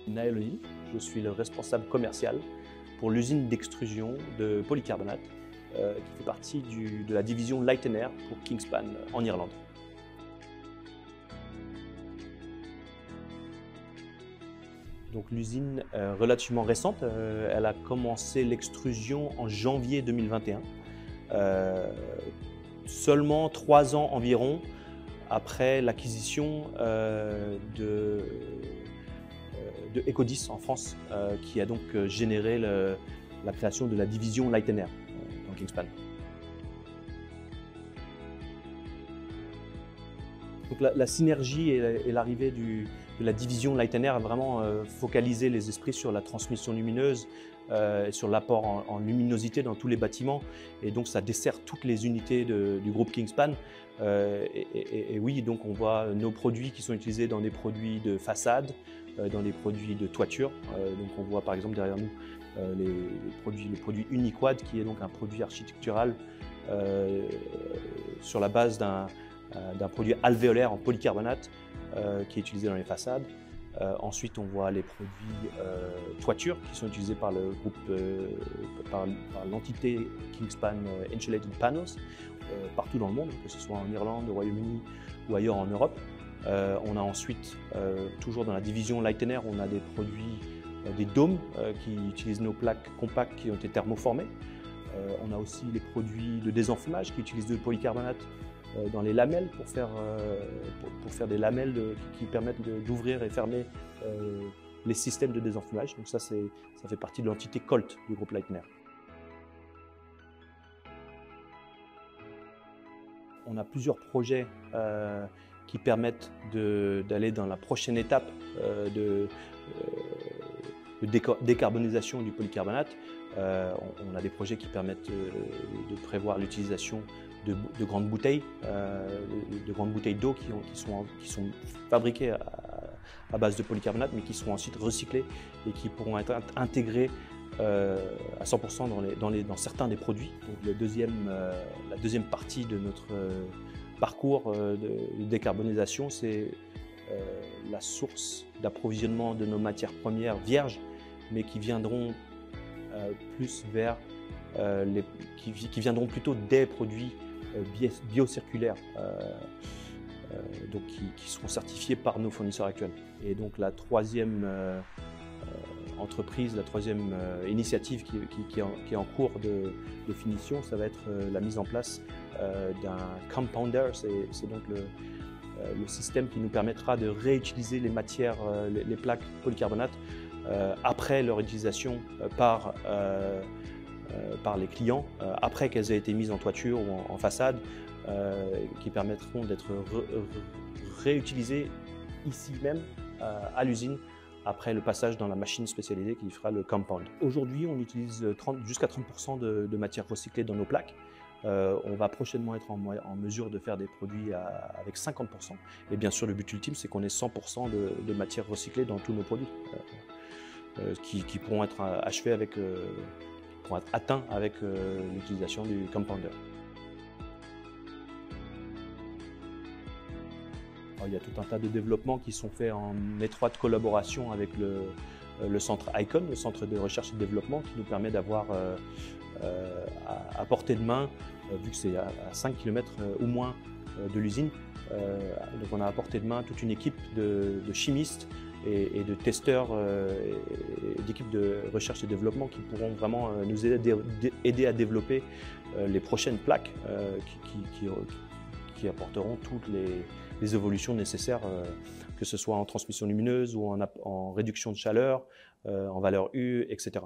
Naël O'Neill, je suis le responsable commercial pour l'usine d'extrusion de polycarbonate qui fait partie de la division Light & Air pour Kingspan en Irlande. Donc l'usine relativement récente, elle a commencé l'extrusion en janvier 2021. Seulement 3 ans environ après l'acquisition de Ecodis en France, qui a donc généré la création de la division Light & Air dans Kingspan. Donc la synergie et l'arrivée de la division Light & Air a vraiment focalisé les esprits sur la transmission lumineuse, et sur l'apport en luminosité dans tous les bâtiments, et donc ça dessert toutes les unités du groupe Kingspan. Et oui, donc on voit nos produits qui sont utilisés dans des produits de façade, dans des produits de toiture. Donc on voit par exemple derrière nous le produit Uniquad, qui est donc un produit architectural sur la base d'un produit alvéolaire en polycarbonate qui est utilisé dans les façades. Ensuite, on voit les produits toiture qui sont utilisés par le groupe, par l'entité Kingspan Insulated Panels partout dans le monde, que ce soit en Irlande, au Royaume-Uni ou ailleurs en Europe. On a ensuite, toujours dans la division Light & Air, on a des produits, des dômes qui utilisent nos plaques compactes qui ont été thermoformées. On a aussi les produits de désenfumage qui utilisent du polycarbonate dans les lamelles pour faire des lamelles qui permettent d'ouvrir et fermer les systèmes de désenfumage. Donc ça fait partie de l'entité Colt du groupe Light & Air. On a plusieurs projets qui permettent d'aller dans la prochaine étape de décarbonisation du polycarbonate. On a des projets qui permettent de prévoir l'utilisation de grandes bouteilles d'eau qui sont fabriquées à base de polycarbonate, mais qui seront ensuite recyclées et qui pourront être intégrées à 100% dans certains des produits. Donc la deuxième partie de notre parcours de décarbonisation, c'est la source d'approvisionnement de nos matières premières vierges, mais qui viendront qui viendront plutôt des produits biocirculaires, donc qui seront certifiés par nos fournisseurs actuels. Et donc la troisième entreprise, la troisième initiative qui est en cours de finition, ça va être la mise en place d'un compounder. C'est donc le système qui nous permettra de réutiliser les matières, les plaques polycarbonate après leur utilisation par les clients, après qu'elles aient été mises en toiture ou en façade, qui permettront d'être réutilisées ici même à l'usine après le passage dans la machine spécialisée qui fera le compound. Aujourd'hui, on utilise jusqu'à 30% de matières recyclées dans nos plaques. On va prochainement être en mesure de faire des produits avec 50%. Et bien sûr, le but ultime, c'est qu'on ait 100% de matières recyclées dans tous nos produits, qui pourront être achevés pourront être atteints avec l'utilisation du compounder. Alors, il y a tout un tas de développements qui sont faits en étroite collaboration avec le centre ICON, le centre de recherche et de développement, qui nous permet d'avoir à portée de main, vu que c'est à 5 km ou moins de l'usine, donc on a à portée de main toute une équipe de chimistes et de testeurs, d'équipes de recherche et développement qui pourront vraiment nous aider à développer les prochaines plaques qui apporteront toutes les évolutions nécessaires, que ce soit en transmission lumineuse ou en réduction de chaleur, en valeur U, etc.